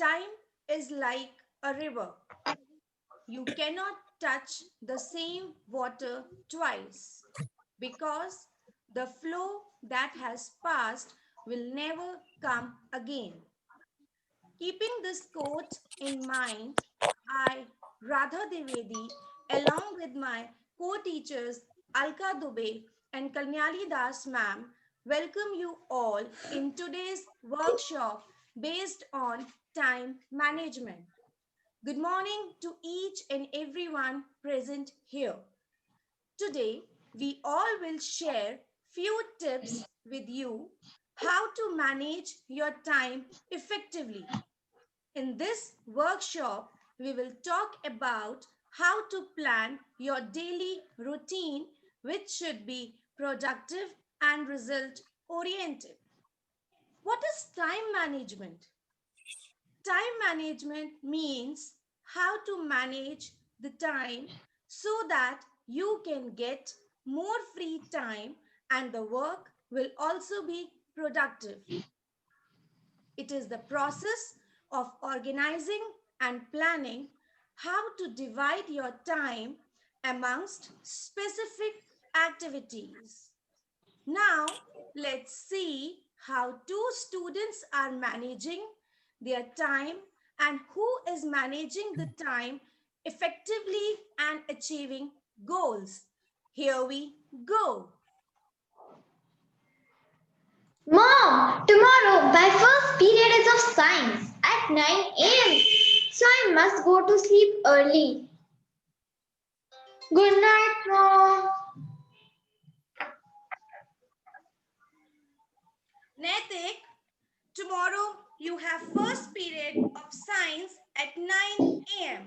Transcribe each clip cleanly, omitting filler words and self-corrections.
Time is like a river. You cannot touch the same water twice because the flow that has passed will never come again. Keeping this quote in mind, I, Radha Devedi, along with my co-teachers Alka Dubey and Kalyani Das ma'am, welcome you all in today's workshop based on time management. Good morning to each and everyone present here. Today, we all will share few tips with you how to manage your time effectively. In this workshop, we will talk about how to plan your daily routine, which should be productive and result oriented. What is time management? Time management means how to manage the time so that you can get more free time and the work will also be productive. It is the process of organizing and planning how to divide your time amongst specific activities. Now, let's see how two students are managing their time and who is managing the time effectively and achieving goals. Here we go. Mom, tomorrow my first period is of science at 9 a.m. So I must go to sleep early. Good night, Mom. Netik, tomorrow you have first period of science at 9 a.m.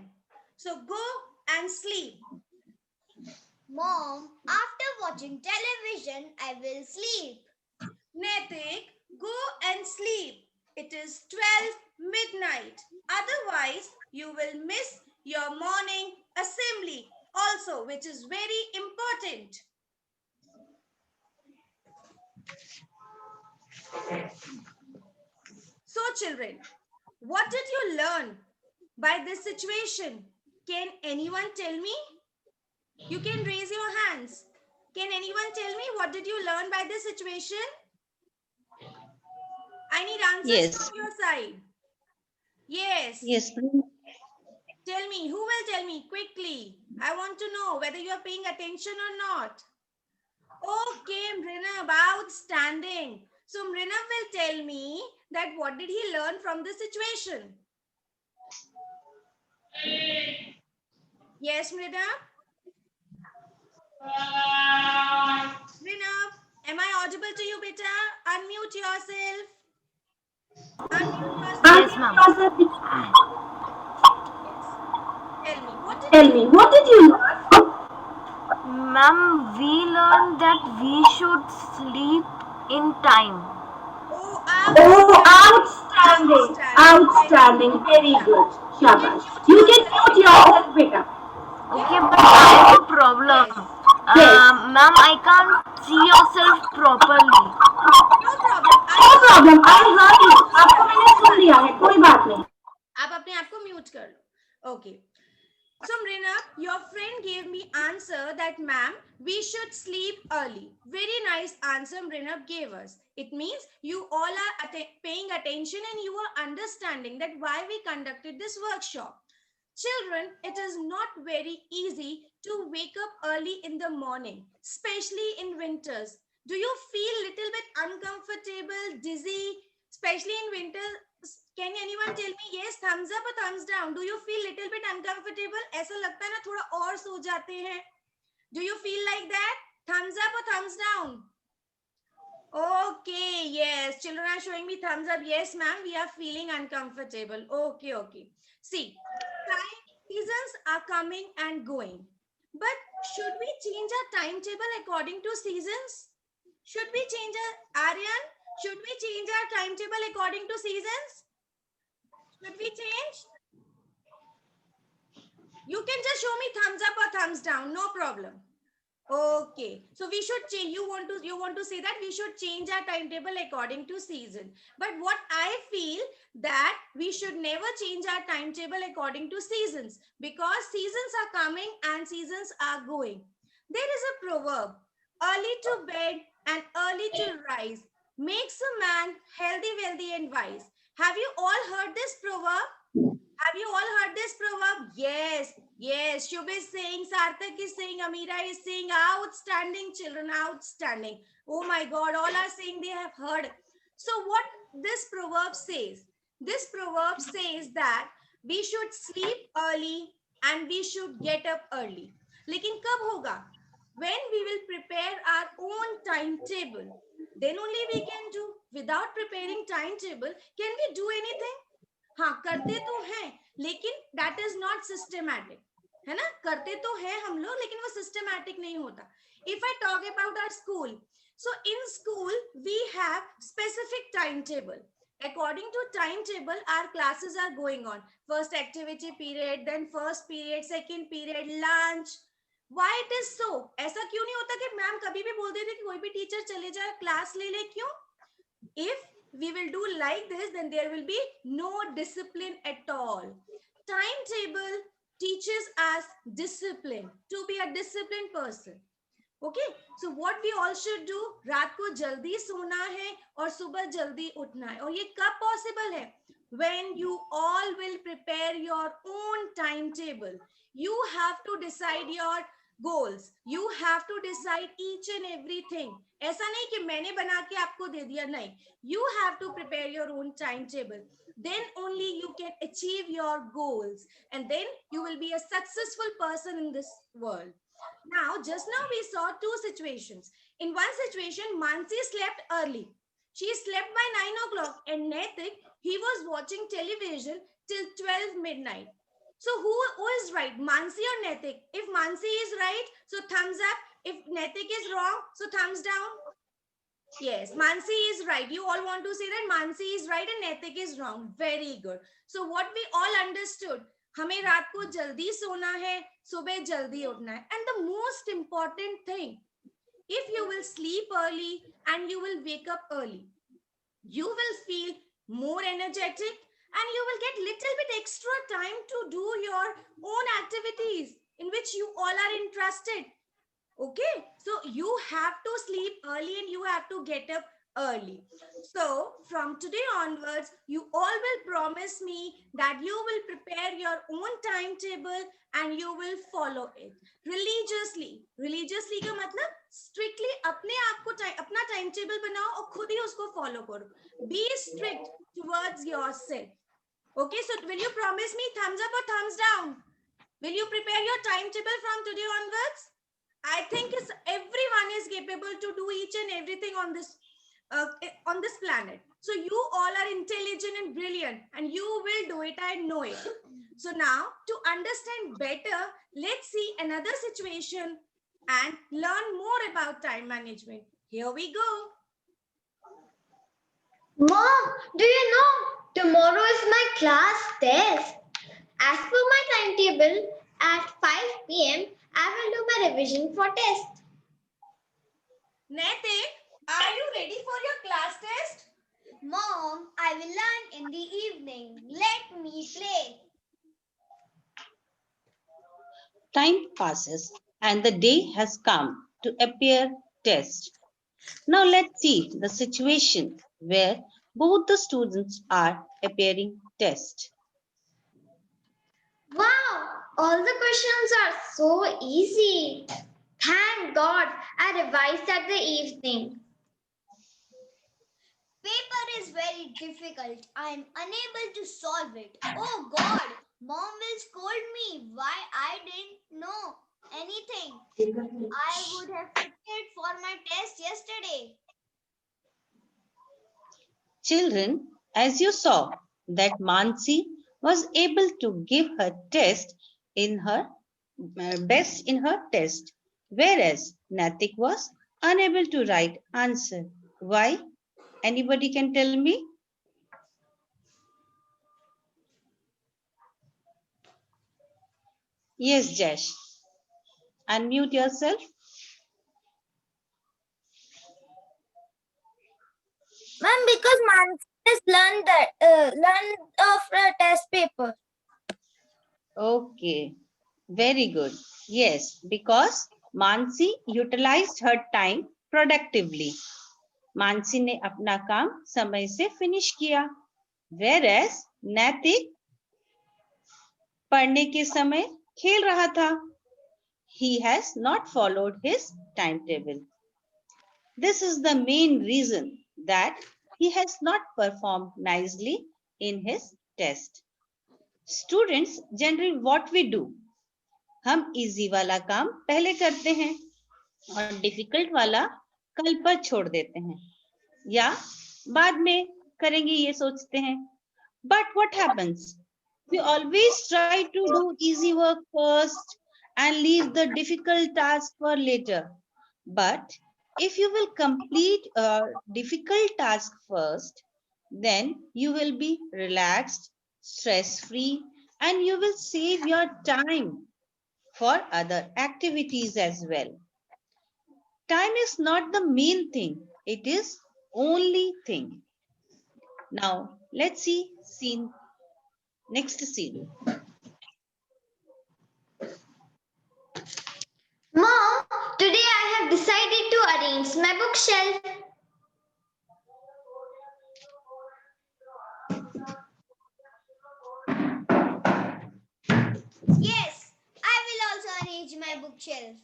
So go and sleep. Mom, after watching television, I will sleep. Netik, go and sleep. It is 12 midnight. Otherwise, you will miss your morning assembly also, which is very important. So, children, what did you learn by this situation? Can anyone tell me? You can raise your hands. Can anyone tell me what did you learn by this situation? I need answers Yes, from your side. Yes. yes, Tell me, who will tell me quickly? I want to know whether you are paying attention or not. Okay, Mrinab, outstanding. So Mrinab will tell me that what did he learn from the situation? Yes, Mrinab? Mrinab, am I audible to you, beta? Unmute yourself. Unmute yourself. yes, ma'am. Yes. Tell me, what did Tell you me, what learn? did you learn? Ma'am, we learned that we should sleep in time. Oh, Oh, outstanding. outstanding, Outstanding. Very outstanding, good. very Yeah. good. You can Shabash. mute You can yourself, mute beta. yourself, beta. Yeah. Okay, but I have a problem. Yes. Yes. Ma'am, I can't see yourself properly. No problem. I No heard problem, you. I मैंने heard soon you. लिया आपको मैंने कोई सुन बात लिया नहीं. है, कोई बात नहीं. आप अपने आप को म्यूट कर लो. Okay. So, Mrina, your friend gave me answer that, ma'am, we should sleep early. Very nice answer Mrina gave us. It means you all are paying attention and you are understanding that why we conducted this workshop. Children, it is not very easy to wake up early in the morning, especially in winters. Do you feel little bit uncomfortable, dizzy, especially in winter? Can anyone tell me yes, thumbs up or thumbs down? Do you feel little bit uncomfortable? ऐसा लगता है ना थोड़ा और सो जाते हैं. Do you feel like that? Thumbs up or thumbs down? Okay, yes. Children are showing me thumbs up. Yes, ma'am, we are feeling uncomfortable. Okay, okay. See, seasons are coming and going. But should we change our timetable according to seasons? Should we change our, Aryan? Should we change our timetable according to seasons? Should we change? You can just show me thumbs up or thumbs down. No problem. Okay, so we should change. You want to say that we should change our timetable according to season. But what I feel that we should never change our timetable according to seasons, because seasons are coming and seasons are going. There is a proverb: early to bed and early to rise makes a man healthy, wealthy, and wise. Have you all heard this proverb? Have you all heard this proverb? Yes, yes. Shubh is saying, Sarthak is saying, Amira is saying, outstanding children, outstanding. Oh my God, all are saying they have heard. So, what this proverb says? This proverb says that we should sleep early and we should get up early. लेकिन कब होगा? When we will prepare our own timetable, then only we can do. Without preparing timetable, can we do anything? हाँ करते तो हैं लेकिन that is not systematic है ना करते तो हैं हम लोग लेकिन वो सिस्टमैटिक नहीं होता if I talk about our school so in school we have specific time table according to timetable our classes are going on first activity period then first period second period lunch why it is so ऐसा क्यों नहीं होता कि ma'am कभी भी बोल देते कि कोई भी टीचर चले जाए क्लास ले ले क्यों if we will do like this, then there will be no discipline at all. Timetable teaches us discipline, to be a disciplined person. Okay, so what we all should do, रात को जल्दी सोना है और सुबह जल्दी उठना है और ये कब possible है? When you all will prepare your own timetable. You have to decide your goals. You have to decide each and everything. ऐसा नहीं कि मैंने बना के आपको दे दिया नहीं. You have to prepare your own timetable. Then only you can achieve your goals and then you will be a successful person in this world. Now, just now we saw two situations. In one situation, Mansi slept early. She slept by 9 o'clock and Netik, he was watching television till 12 midnight. So who is right, Mansi or Netik? If Mansi is right, so thumbs up. If Netik is wrong, so thumbs down. Yes, Mansi is right. You all want to say that Mansi is right and Netik is wrong. Very good. So what we all understood, हमें रात को जल्दी सोना है, सुबह जल्दी उठना है. And the most important thing, if you will sleep early and you will wake up early, you will feel more energetic and you will get little bit extra time to do your own activities in which you all are interested. Okay, so you have to sleep early and you have to get up early. So from today onwards, you all will promise me that you will prepare your own timetable and you will follow it religiously. Religiously का मतलब strictly अपने आप को अपना timetable बनाओ और खुद ही उसको follow करो. Be strict towards yourself. Okay, so will you promise me thumbs up or thumbs down? Will you prepare your timetable from today onwards? I think everyone is capable to do each and everything on this planet. So you all are intelligent and brilliant and you will do it. I know it. So now to understand better, let's see another situation and learn more about time management. Here we go. Mom, do you know tomorrow is my class test? As per my timetable, at 5 p.m., I will do my revision for test. Netik, are you ready for your class test? Mom, I will learn in the evening. Let me play. Time passes and the day has come to appear test. Now let's see the situation where both the students are appearing test. Wow, all the questions are so easy. Thank God I revised at the evening. Paper is very difficult. I am unable to solve it. Oh God, Mom will scold me why I didn't know anything. I would have prepared for my test yesterday. Children, as you saw that Mansi was able to give her test in her best in her test, whereas Natik was unable to write answer. Why? Anybody can tell me? Yes, Jash. Unmute yourself. Ma'am, because Mansi has learned of the test paper. Okay, very good. Yes, because Mansi utilized her time productively. Mansi ने अपना काम समय से finish किया, whereas नैतिक पढ़ने के समय खेल रहा था. He has not followed his timetable. This is the main reason that he has not performed nicely in his test. Students, generally what we do, हम इजी वाला काम पहले करते हैं और डिफिकल्ट वाला कल पर छोड़ देते हैं या बाद में करेंगे ये सोचते हैं. But what happens? We always try to do easy work first and leave the difficult task for later. But if you will complete a difficult task first, then you will be relaxed, stress-free, and you will save your time for other activities as well. Time is not the main thing, it is only thing. Now, let's see next scene. Mom, today I have decided to arrange my bookshelf. Yes, I will also arrange my bookshelf.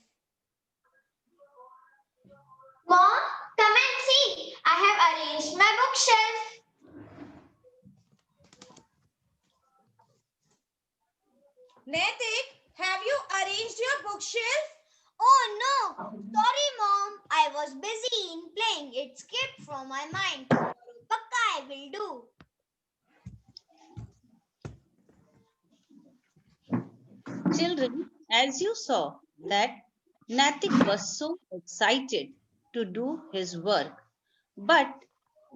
Mom, come and see. I have arranged my bookshelf. Naitik, have you arranged your bookshelf? Oh no! Sorry, Mom. I was busy in playing. It skipped from my mind. Pakka I will do. Children, as you saw that Natik was so excited to do his work, but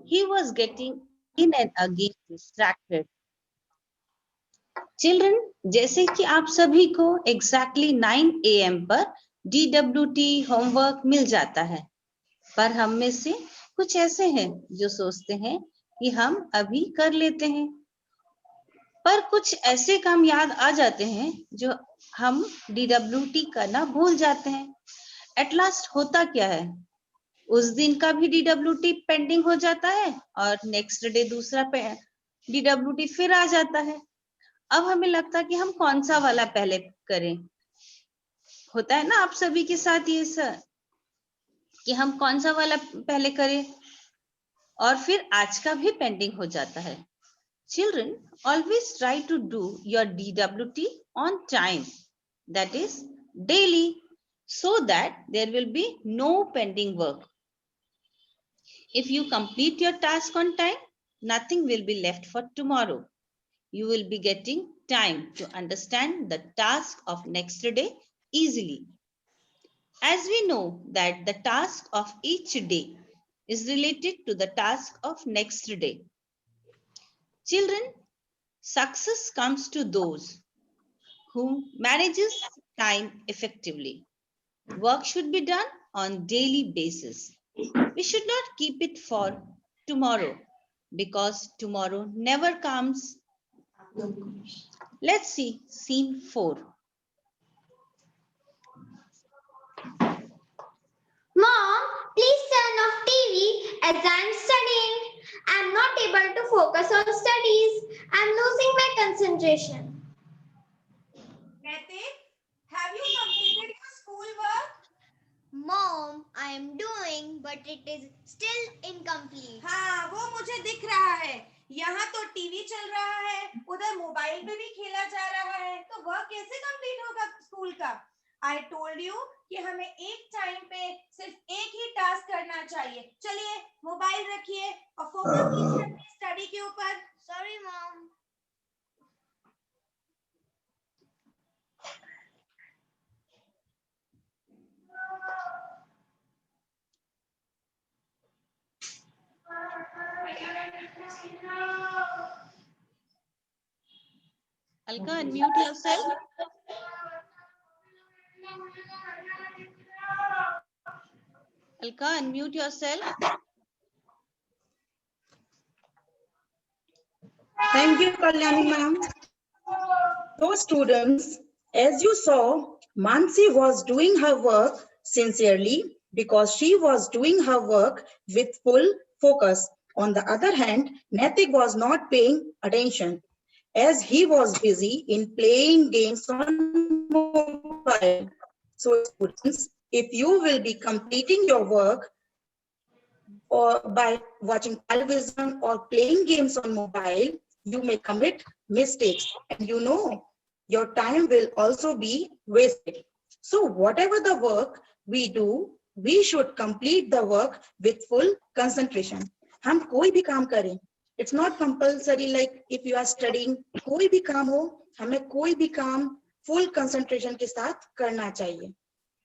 he was getting again and again distracted. Children, जैसे कि आप सभी को exactly 9 AM पर DWT homework मिल जाता है, पर हम में से कुछ ऐसे हैं जो सोचते हैं कि हम अभी कर लेते हैं, पर कुछ ऐसे काम याद आ जाते हैं जो हम DWT करना भूल जाते हैं. एट लास्ट होता क्या है, उस दिन का भी DWT पेंडिंग हो जाता है और नेक्स्ट डे दूसरा DWT फिर आ जाता है. अब हमें लगता है कि हम कौन सा वाला पहले करें. होता है ना आप सभी के साथ ये सर कि हम कौन सा वाला पहले करें और फिर आज का भी पेंडिंग हो जाता है. Children, always try to do your DWT on time, that is daily, so that there will be no pending work. If you complete your task on time, nothing will be left for tomorrow. You will be getting time to understand the task of next day easily. As we know that the task of each day is related to the task of next day. Children, success comes to those who manages time effectively. Work should be done on daily basis. We should not keep it for tomorrow because tomorrow never comes. Let's see scene 4. Mom, please turn off TV as I'm studying. I'm not able to focus on studies. I'm losing my concentration. Naitik, have you completed your schoolwork? Mom, I am doing, but it is still incomplete. हाँ, वो मुझे दिख रहा है. यहाँ तो TV चल रहा है, उधर मोबाइल पे भी खेला जा रहा है, तो वह कैसे कंप्लीट होगा स्कूल का? I told you कि हमें एक टाइम पे सिर्फ एक ही टास्क करना चाहिए. चलिए मोबाइल रखिए और फोकस कीजिए अपनी स्टडी के ऊपर. Sorry, Mom. Alka, unmute yourself. Alka, unmute yourself. Thank you, Kalyani ma'am. So students, as you saw, Mansi was doing her work sincerely because she was doing her work with full focus. On the other hand, Natik was not paying attention as he was busy in playing games on mobile. So students, if you will be completing your work or by watching television or playing games on mobile, you may commit mistakes and you know your time will also be wasted. So whatever the work we do, we should complete the work with full concentration. हम कोई भी काम करें, it's not compulsory like if you are studying, कोई भी काम हो, हमें कोई भी काम full concentration के साथ करना चाहिए.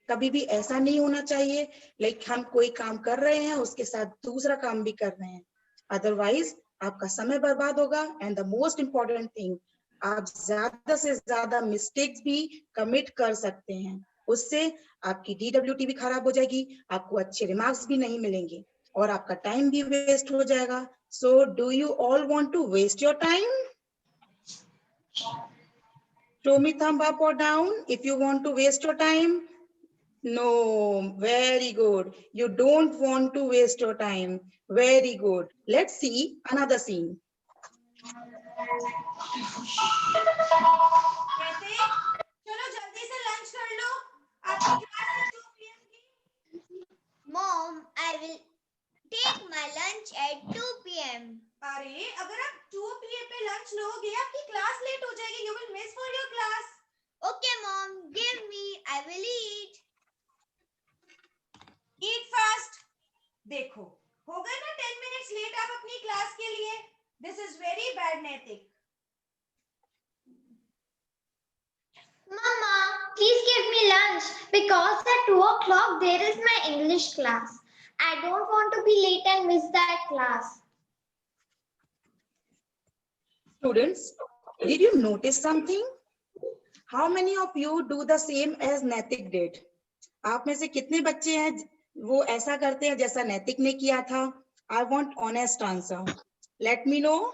कभी भी ऐसा नहीं होना चाहिए लाइक हम कोई काम कर रहे हैं उसके साथ दूसरा काम भी कर रहे हैं, अदरवाइज आपका समय बर्बाद होगा. And the most important thing, आप ज्यादा से ज्यादा मिस्टेक्स भी कमिट कर सकते हैं, उससे आपकी DWT भी खराब हो जाएगी, आपको अच्छे रिमार्क्स भी नहीं मिलेंगे और आपका टाइम भी वेस्ट हो जाएगा. So do you all want to waste your time? Show me thumb up or down if you want to waste your time. No, very good. You don't want to waste your time. Very good. Let's see another scene. कहते चलो जल्दी से lunch कर लो, आपकी class है 2 PM की. Mom, I will take my lunch at 2 p.m. अरे अगर आप 2 PM पे लंच लोगे आपकी क्लास लेट हो जाएगी. You will miss for your class. Okay, Mom, give me. I will eat. Eat fast. देखो हो गए ना 10 minutes लेट आप अपनी क्लास के लिए. This is very bad, Naitik. Mama, please give me lunch because at 2 o'clock there is my English class. I don't want to be late and miss that class. Students, did you notice something? How many of you do the same as Naitik did? आप में से कितने बच्चे हैं वो ऐसा करते हैं जैसा नैतिक ने किया था? I want honest answer. Let me know.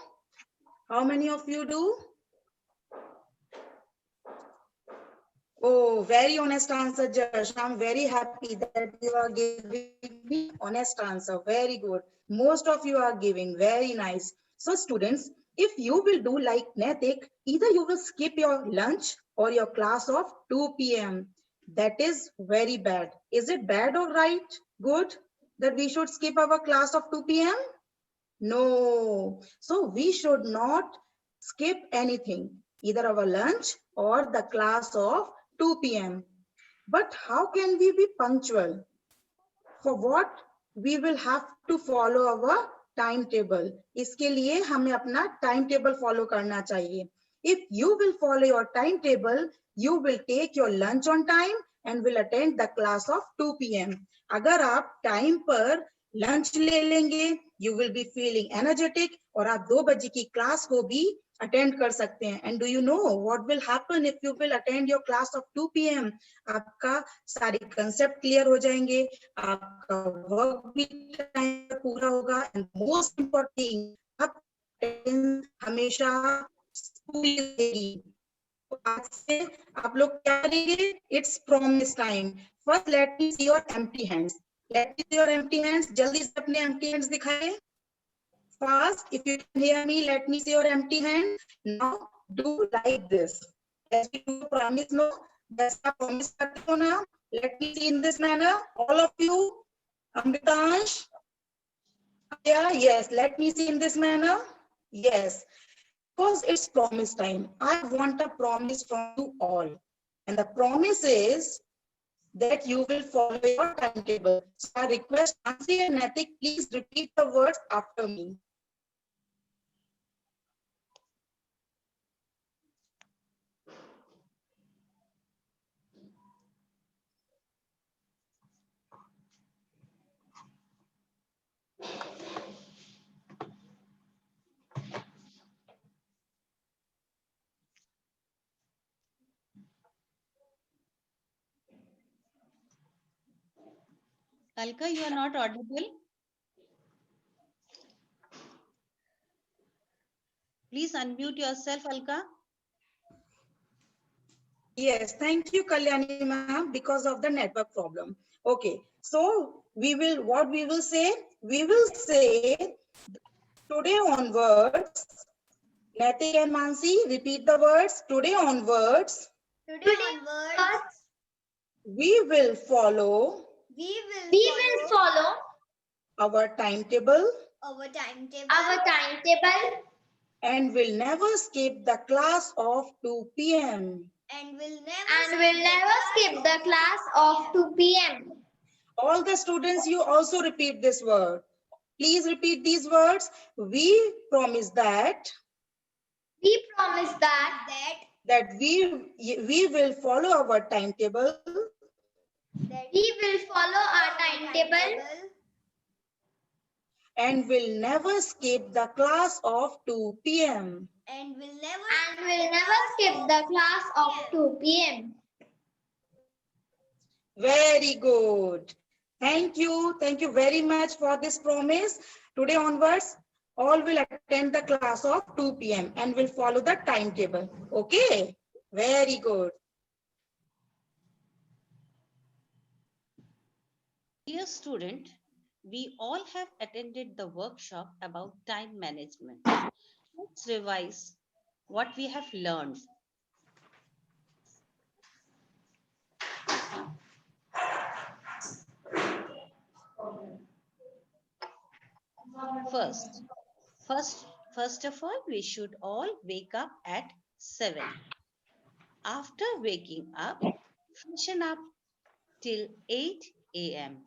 How many of you do? Oh, very honest answer, Jash. I'm very happy that you are giving me honest answer. Very good. Most of you are giving. Very nice. So students, if you will do like Naitik, either you will skip your lunch or your class of 2 p.m. That is very bad. Is it bad or right? Good that we should skip our class of 2 p.m.? No. So we should not skip anything, either our lunch or the class of 2 p.m. But how can we be punctual? For what? We will have to follow our timetable. इसके लिए हमें अपना timetable follow करना चाहिए. If you will follow your timetable, you will take your lunch on time and will attend the class of 2 p.m. अगर आप time पर lunch ले लेंगे, you will be feeling energetic और आप 2 बजे की class को भी attend कर सकते हैं. And do you know what will happen if you will attend your class of 2 p.m? आपका सारे concept clear हो जाएंगे, आपका work भी time पर पूरा होगा, and most important thing, आप हमेशा पूरी रहेगी. आज से आप लोग क्या करेंगे? It's promise time. First, let me see your empty hands. Let me see your empty hands. जल्दी से अपने empty hands दिखाएं. Fast, if you can hear me, let me see your empty hand. Now do like this. As we do promise, no, that's a promise. Now, let me see in this manner. All of you, Amritansh. Yeah, yes, let me see in this manner. Yes, because it's promise time. I want a promise from you all. And the promise is that you will follow your timetable. So I request Nancy and Naitik, please repeat the words after me. Alka, you are not audible. Please unmute yourself, Alka. Yes, thank you, Kalyani ma'am, because of the network problem. Okay, so what we will say? We will say today onwards, Natik and Mansi, repeat the words. Today onwards, Today onwards, we will follow we We will will follow follow our timetable our timetable our timetable and will never skip the class of 2 p.m. and will and will never skip the class of 2 p.m. All the students, you also repeat this word. Please repeat these words. We promise that We promise that that we will follow our timetable we will follow our timetable and will never skip the class of 2 p.m. and will never skip the class of 2 p.m. Very good. Thank you. Thank you very much for this promise. Today onwards, all will attend the class of 2 p.m. and will follow the timetable. Okay. Very good. Dear student, we all have attended the workshop about time management. Let's revise what we have learned. First of all, we should all wake up at 7. After waking up, freshen up till 8 a.m.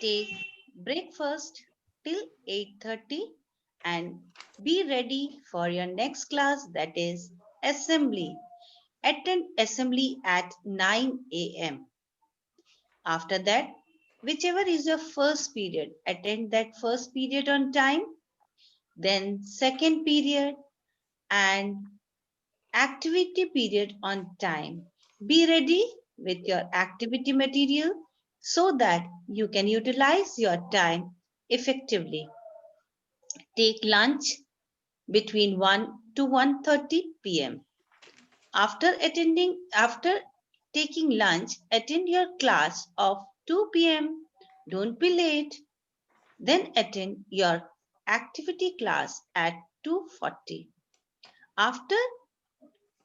Take breakfast till 8:30 and be ready for your next class, that is assembly. Attend assembly at 9 a.m. After that, whichever is your first period, attend that first period on time. Then second period and activity period on time. Be ready with your activity material so that you can utilize your time effectively. Take lunch between 1 to 1:30 p.m. After taking lunch, attend your class of 2 p.m. Don't be late. Then attend your activity class at 2:40. After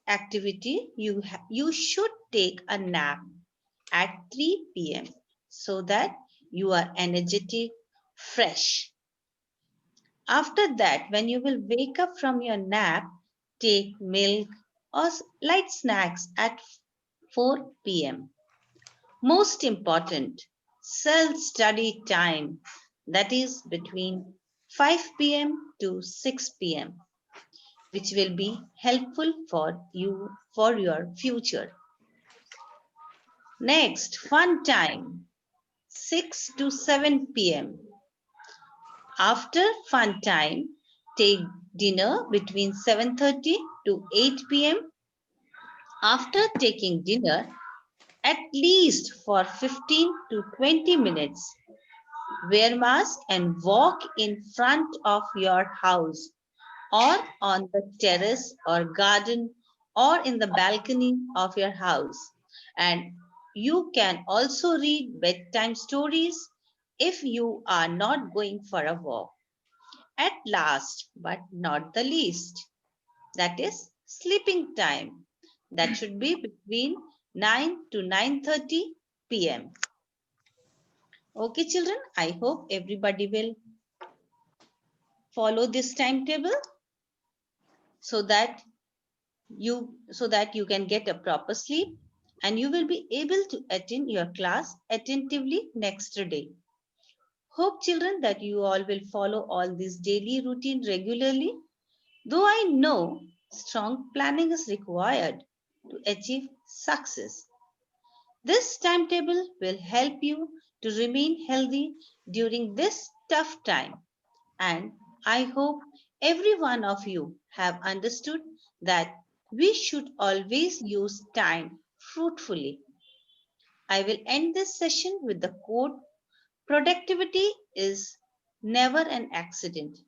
activity, you should take a nap at 3 p.m. so that you are energetic, fresh. After that, when you will wake up from your nap, take milk or light snacks at 4 p.m. Most important, self-study time, that is between 5 p.m. to 6 p.m., which will be helpful for you for your future. Next, fun time, 6 to 7 p.m. After fun time, take dinner between 7:30 to 8 p.m. After taking dinner, at least for 15 to 20 minutes, wear mask and walk in front of your house or on the terrace or garden or in the balcony of your house. And you can also read bedtime stories if you are not going for a walk. At last, but not the least, that is sleeping time. That should be between 9 to 9:30 p.m. Okay, children, I hope everybody will follow this timetable so that you can get a proper sleep and you will be able to attend your class attentively next day. Hope, children, that you all will follow all this daily routine regularly. Though I know strong planning is required to achieve success, this timetable will help you to remain healthy during this tough time. And I hope every one of you have understood that we should always use time fruitfully. I will end this session with the quote, productivity is never an accident.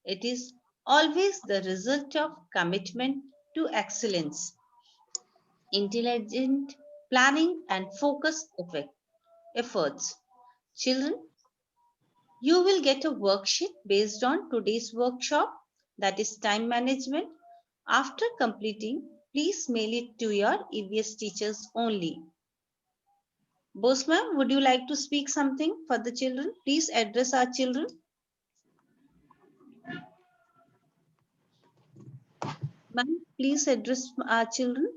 It is always the result of commitment to excellence, intelligent planning, and focused efforts. Children, you will get a worksheet based on today's workshop, that is time management. After completing, please mail it to your EVS teachers only. Bose ma'am, would you like to speak something for the children? Please address our children. Ma'am, please address our children.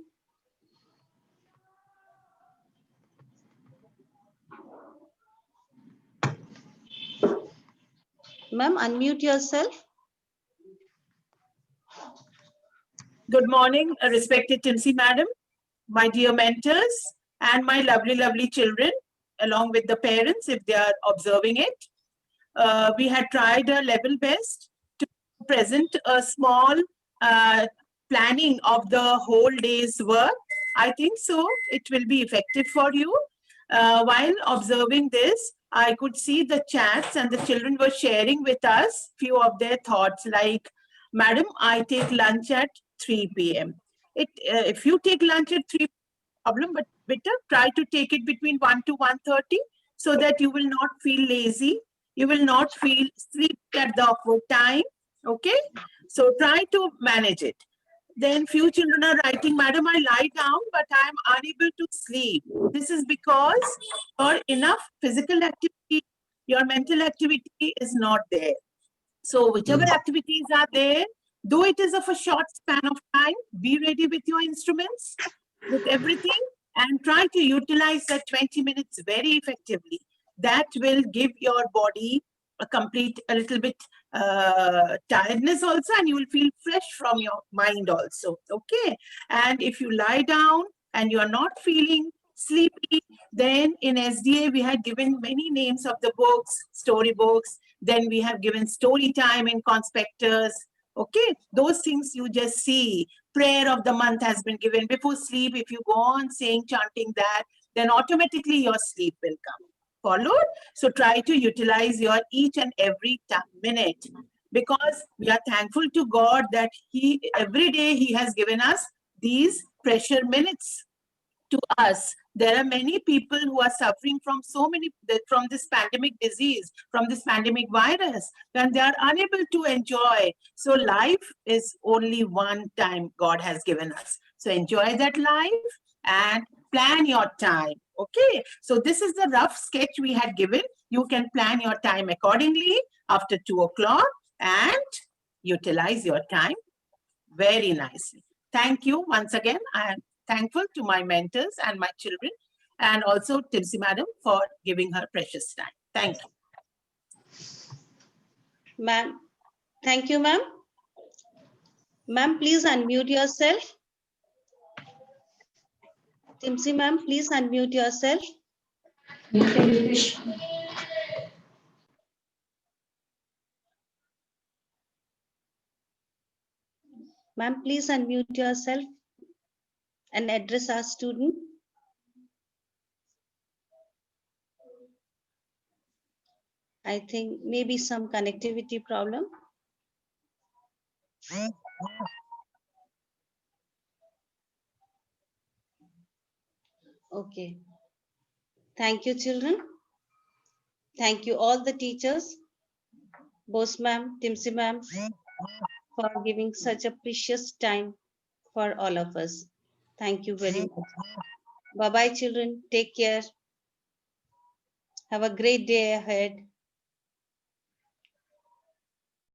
Ma'am, unmute yourself. Good morning, respected Timsy madam, my dear mentors, and my lovely, lovely children, along with the parents if they are observing it. We had tried our level best to present a small planning of the whole day's work. I think so it will be effective for you. While observing this, I could see the chats and the children were sharing with us few of their thoughts like, Madam, I take lunch at 3 p.m. If you take lunch at 3 problem, but better try to take it between 1 to 1:30 so that you will not feel lazy. You will not feel sleep at the awkward time. Okay, so try to manage it. Then few children are writing, Madam, I lie down, but I am unable to sleep. This is because your enough physical activity, your mental activity is not there. So whichever activities are there, though it is of a short span of time, be ready with your instruments, with everything, and try to utilize that 20 minutes very effectively. That will give your body a little bit tiredness also, and you will feel fresh from your mind also. Okay. And if you lie down and you are not feeling sleepy, then in SDA we had given many names of the books, story books. Then we have given story time in conspectors. Okay, those things you just see. Prayer of the month has been given before sleep. If you go on saying, chanting that, then automatically your sleep will come. Followed? So try to utilize your each and every minute, because we are thankful to God that every day He has given us these precious minutes to us. There are many people who are suffering from from this pandemic disease, from this pandemic virus, and they are unable to enjoy. So life is only one time God has given us. So enjoy that life and plan your time. Okay, so this is the rough sketch we had given. You can plan your time accordingly after 2 o'clock and utilize your time very nicely. Thank you once again. I am thankful to my mentors and my children, and also Timsy madam for giving her precious time. Thank you. Ma'am, thank you, ma'am. Ma'am, please unmute yourself. Timsy ma'am, please unmute yourself. Ma'am, please unmute yourself and address our student. I think maybe some connectivity problem. Okay. Thank you, children. Thank you all the teachers, Bose ma'am, Timsy ma'am, for giving such a precious time for all of us. Thank you very much. Bye-bye, children. Take care. Have a great day ahead.